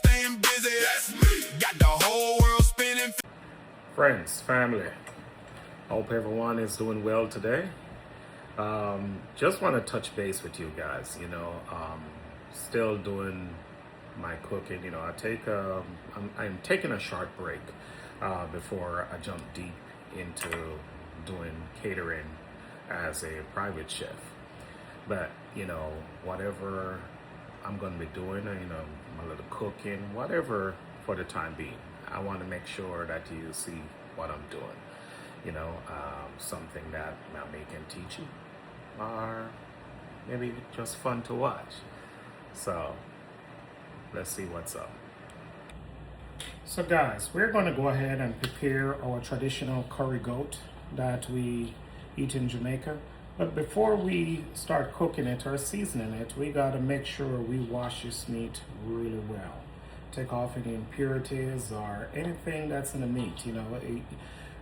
staying busy. That's me. Got the whole world spinning. Friends, family, hope everyone is doing well today. Just want to touch base with you guys. Still doing my cooking. I'm taking a short break before I jump deep into doing catering as a private chef. But whatever I'm going to be doing, my little cooking, whatever for the time being, I want to make sure that you see what I'm doing. Something that maybe can teach you, or maybe just fun to watch. So let's see what's up. So guys, we're going to go ahead and prepare our traditional curry goat that we eat in Jamaica. But before we start cooking it or seasoning it, we got to make sure we wash this meat really well. Take off any impurities or anything that's in the meat.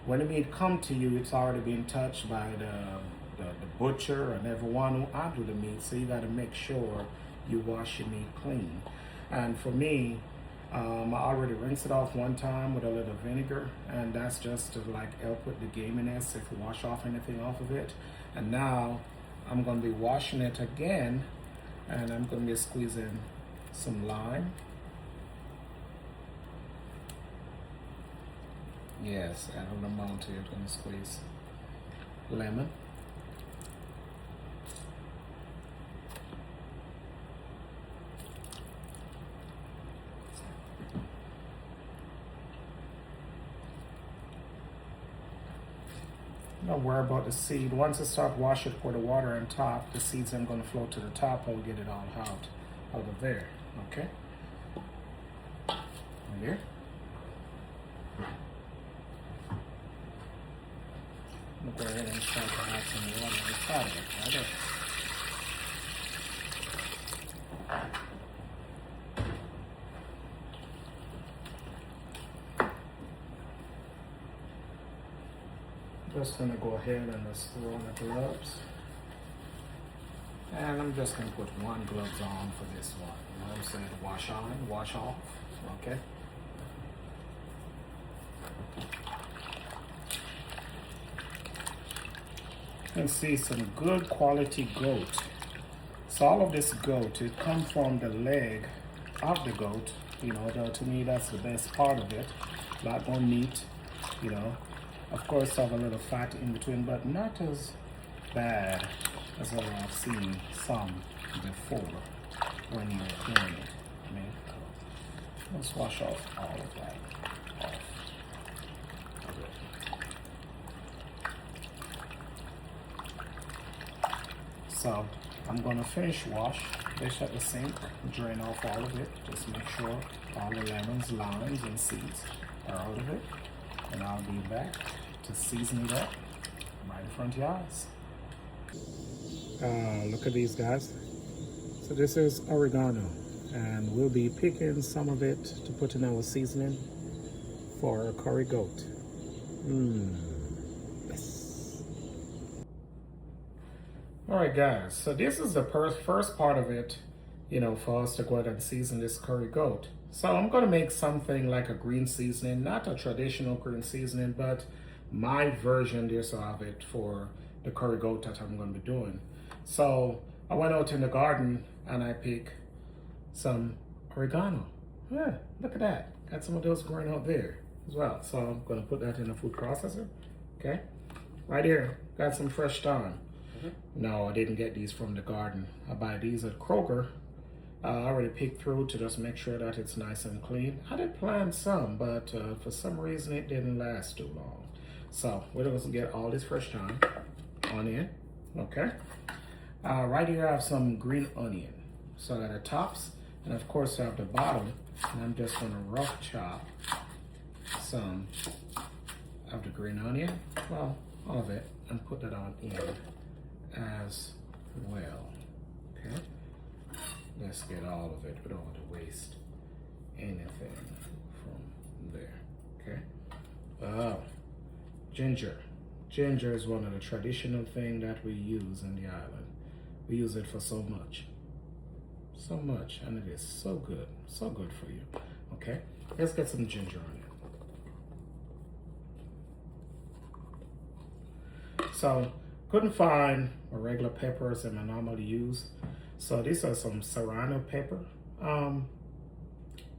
When the meat come to you, it's already been touched by the butcher and everyone who handled the meat. So you got to make sure you wash your meat clean. And for me, I already rinsed it off one time with a little vinegar, and that's just to help with the gaminess, if you wash off anything off of it. And now I'm going to be washing it again, and I'm going to be squeezing some lime. Yes, add an amount to it. I'm going to squeeze lemon. Don't worry about the seed. Once I start washing, pour the water on top, the seeds are going to float to the top. I'll get it all out of there. Okay? Right here. I'm going to go ahead and start to add some water on top of it. Right there. Just going to go ahead and just throw on the gloves. And I'm just going to put one gloves on for this one. You know what I'm saying? Wash on, wash off. Okay? You can see some good quality goat. So all of this goat, it comes from the leg of the goat. To me, that's the best part of it. A lot more meat, Of course, have a little fat in between, but not as bad as what I've seen some before when you're doing it. Let's wash off all of that off. So I'm going to finish wash this at the sink, drain off all of it. Just make sure all the lemons, limes, and seeds are out of it. And I'll be back to season it up right in front of your eyes. Look at these guys. So this is oregano, and we'll be picking some of it to put in our seasoning for a curry goat. Yes. All right, guys. So this is the first part of it, for us to go ahead and season this curry goat. So I'm going to make something like a green seasoning, not a traditional green seasoning, but my version of it for the curry goat that I'm going to be doing. So I went out in the garden and I picked some oregano. Yeah, look at that. Got some of those growing out there as well. So I'm going to put that in a food processor. Okay. Right here, got some fresh thyme. No, I didn't get these from the garden. I buy these at Kroger. I already picked through to just make sure that it's nice and clean. I did plant some, but for some reason it didn't last too long. So we're going to get all this fresh thyme on in. Okay. Right here I have some green onion. So at the tops, and of course I have the bottom. And I'm just going to rough chop some of the green onion. Well, all of it, and put that on in as well. Okay. Let's get all of it. We don't want to waste anything from there. Okay. Ginger. Ginger is one of the traditional things that we use in the island. We use it for so much, and it is so good for you. Okay, let's get some ginger on it. So, couldn't find my regular peppers that I normally use. So these are some serrano pepper.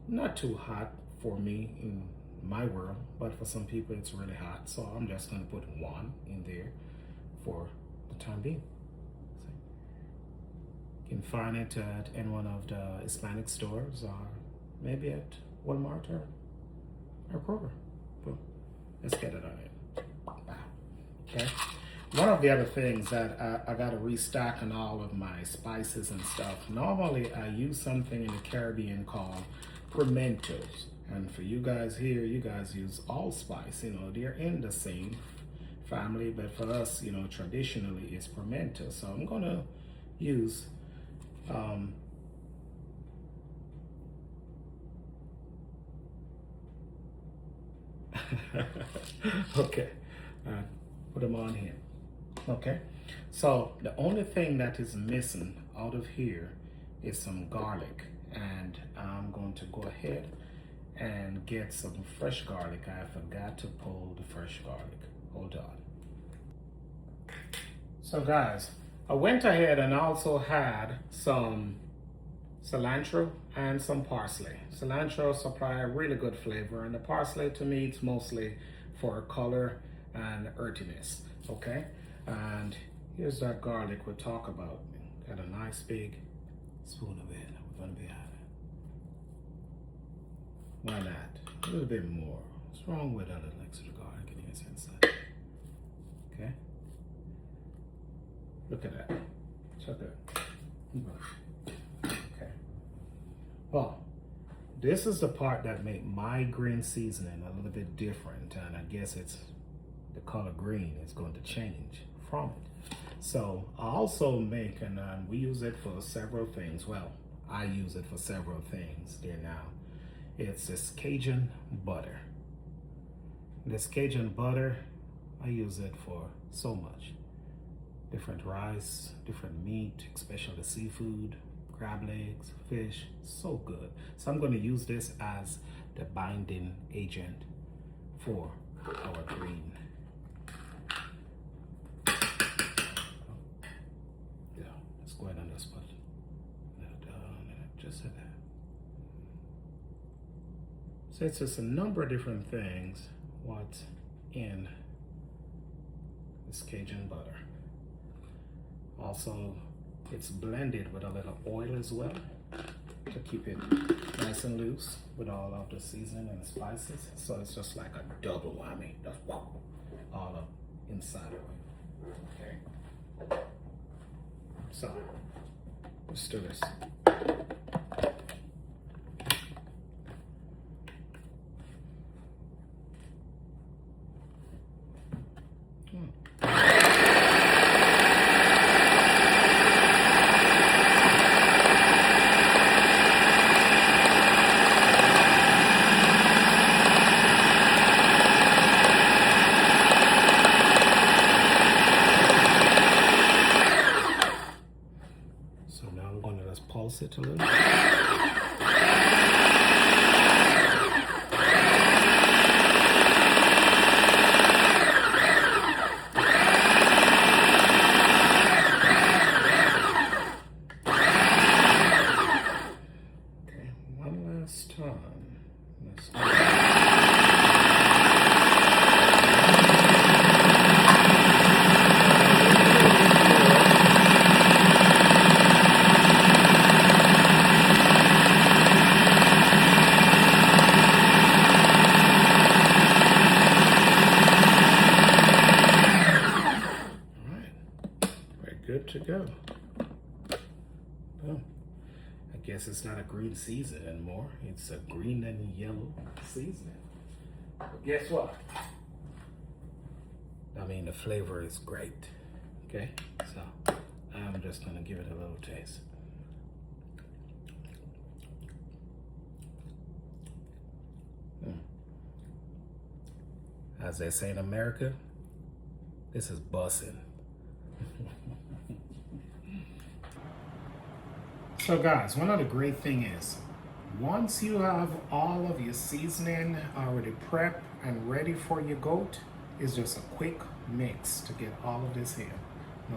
Not too hot for me in my world, but for some people it's really hot. So I'm just gonna put one in there for the time being. You can find it at any one of the Hispanic stores or maybe at Walmart or Kroger. Boom. Let's get it on it. Okay. One of the other things that I got to restock on all of my spices and stuff. Normally I use something in the Caribbean called pimentos. And for you guys here, you guys use allspice. You know, they're in the same family, but for us, you know, traditionally it's pimento. So I'm going to use okay, put them on here. Okay, so the only thing that is missing out of here is some garlic, and I'm going to go ahead and get some fresh garlic. I forgot to pull the fresh garlic. Hold on. So guys, I went ahead and also had some cilantro and some parsley. Cilantro supply a really good flavor, and the parsley to me it's mostly for color and earthiness. Okay, and here's that garlic we'll talk about. Got a nice big spoon of it. We're gonna be having. Why not? A little bit more. What's wrong with a little extra garlic in here since that? Okay. Look at that. Check it. Okay. Well, this is the part that make my green seasoning a little bit different, and I guess it's the color green is going to change from it. So I also make, and we use it for several things. Well, I use it for several things there now. It's this Cajun butter. This Cajun butter, I use it for so much. Different rice, different meat, especially seafood, crab legs, fish, so good. So I'm going to use this as the binding agent for our green. Yeah, let's go ahead and just put that just like that. So it's just a number of different things what's in this Cajun butter. Also, it's blended with a little oil as well to keep it nice and loose with all of the seasoning and spices. So it's just like a double whammy. That's all up inside of it. Okay. So let's do this. Pulse it a little. Okay. One last time. Good to go. Well, I guess it's not a green season anymore. It's a green and yellow season. But guess what? I mean, the flavor is great. Okay, so I'm just gonna give it a little taste. As they say in America, this is bussin'. So guys, one of the great thing is Once you have all of your seasoning already prepped and ready for your goat, it's just a quick mix to get all of this in.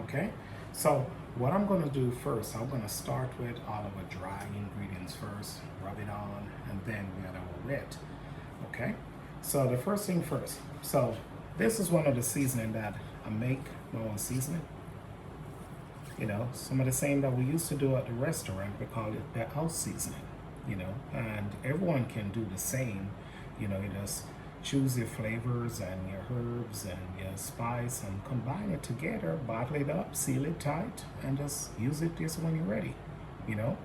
Okay? So what I'm gonna do first, I'm gonna start with all of the dry ingredients first, rub it on, and then we got our wet. Okay? So the first thing first. So this is one of the seasoning that I make my own seasoning. You know, some of the same that we used to do at the restaurant, we call it the house seasoning, you know, and everyone can do the same. You know, you just choose your flavors and your herbs and your spice and combine it together, bottle it up, seal it tight, and just use it just when you're ready, you know.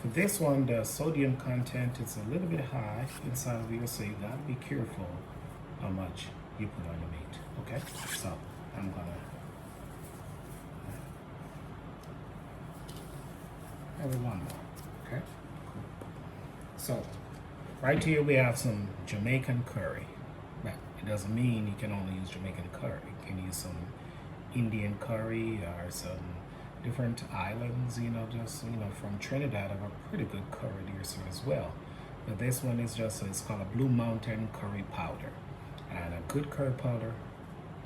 For this one, the sodium content is a little bit high inside of here, so you gotta be careful how much you put on the meat, okay? So I'm gonna maybe one more, okay? Cool. So right here we have some Jamaican curry. Now, it doesn't mean you can only use Jamaican curry. You can use some Indian curry or some different islands, you know, just, you know, from Trinidad have a pretty good curry here as well. But this one is just, it's called a Blue Mountain curry powder. And a good curry powder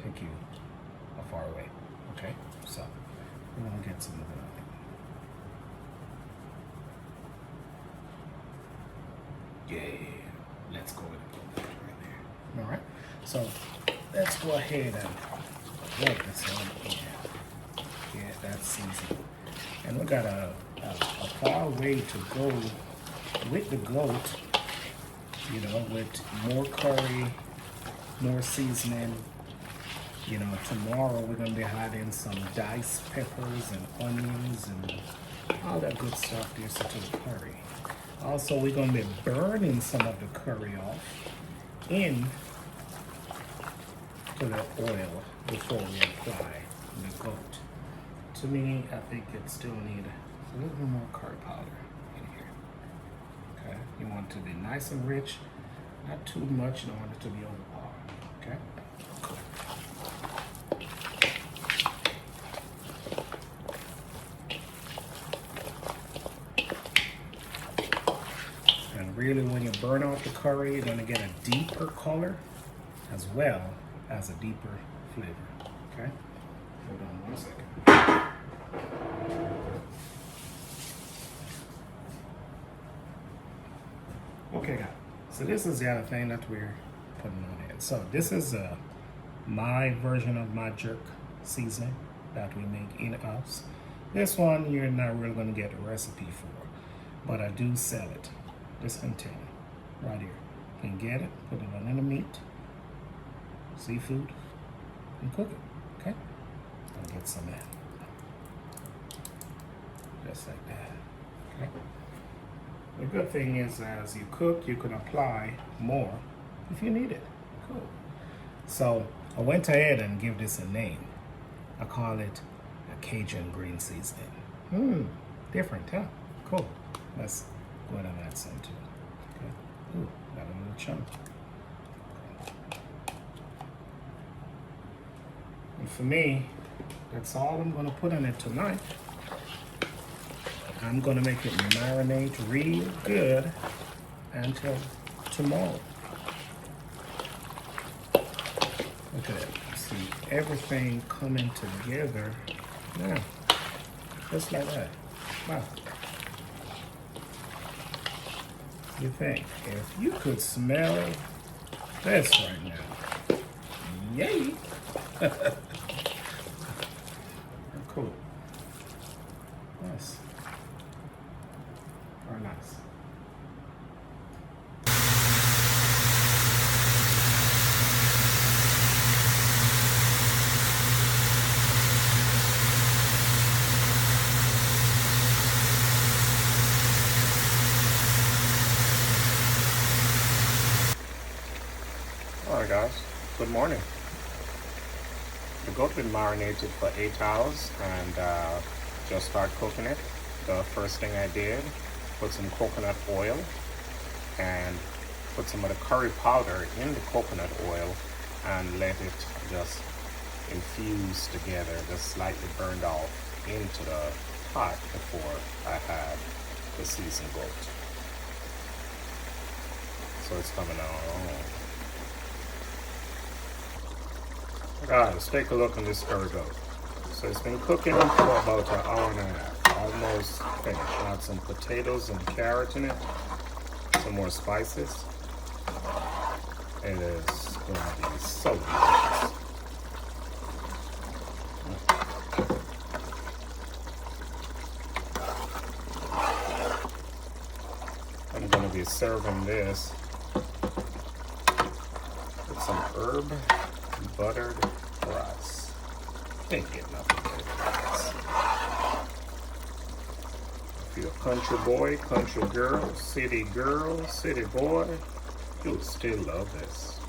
take you a far way, okay? So we're gonna get some of it on it. Yeah, let's go with it right there. All right, so let's go ahead and work this on. Yeah, that's seasoned. And we got a far way to go with the goat, you know, with more curry, more seasoning. You know, tomorrow we're gonna be adding some diced peppers and onions and all that good stuff there to the curry. Also, we're going to be burning some of the curry off in to the oil before we apply the goat. To me, I think it still needs a little bit more curry powder in here. Okay, you want it to be nice and rich, not too much. You don't want it to be overpowering. Okay. Cool. Really, when you burn off the curry, you're going to get a deeper color as well as a deeper flavor. Okay? Hold on 1 second. Okay, guys. So this is the other thing that we're putting on it. So this is my version of my jerk seasoning that we make in-house. This one you're not really going to get a recipe for, but I do sell it. This container right here. You can get it, put it on any meat, seafood, and cook it. Okay? I'll get some in. Just like that. Okay? The good thing is, as you cook, you can apply more if you need it. Cool. So I went ahead and give this a name. I call it a Cajun green seasoning. Different, huh? Cool. Let's go ahead and add some to it. Okay. Ooh, got a little chunk. And for me, that's all I'm gonna put in it tonight. I'm gonna make it marinate real good until tomorrow. Look at it. See everything coming together now. Just like that. Wow. You think if you could smell this right now, yay! Cool. Nice. Very nice. Alright guys, good morning. The goat been marinated for 8 hours and just start cooking it. The first thing I did, put some coconut oil and put some of the curry powder in the coconut oil and let it just infuse together, just slightly burned off into the pot before I had the seasoned goat. So it's coming on. Guys, take a look on this curry goat. So it's been cooking for about an hour and a half. Almost finished. Add some potatoes and carrot in it. Some more spices. It is going to be so delicious. I'm going to be serving this with some herb buttered rice. Can't get nothing better than this. If you're a country boy, country girl, city boy, you'll still love this.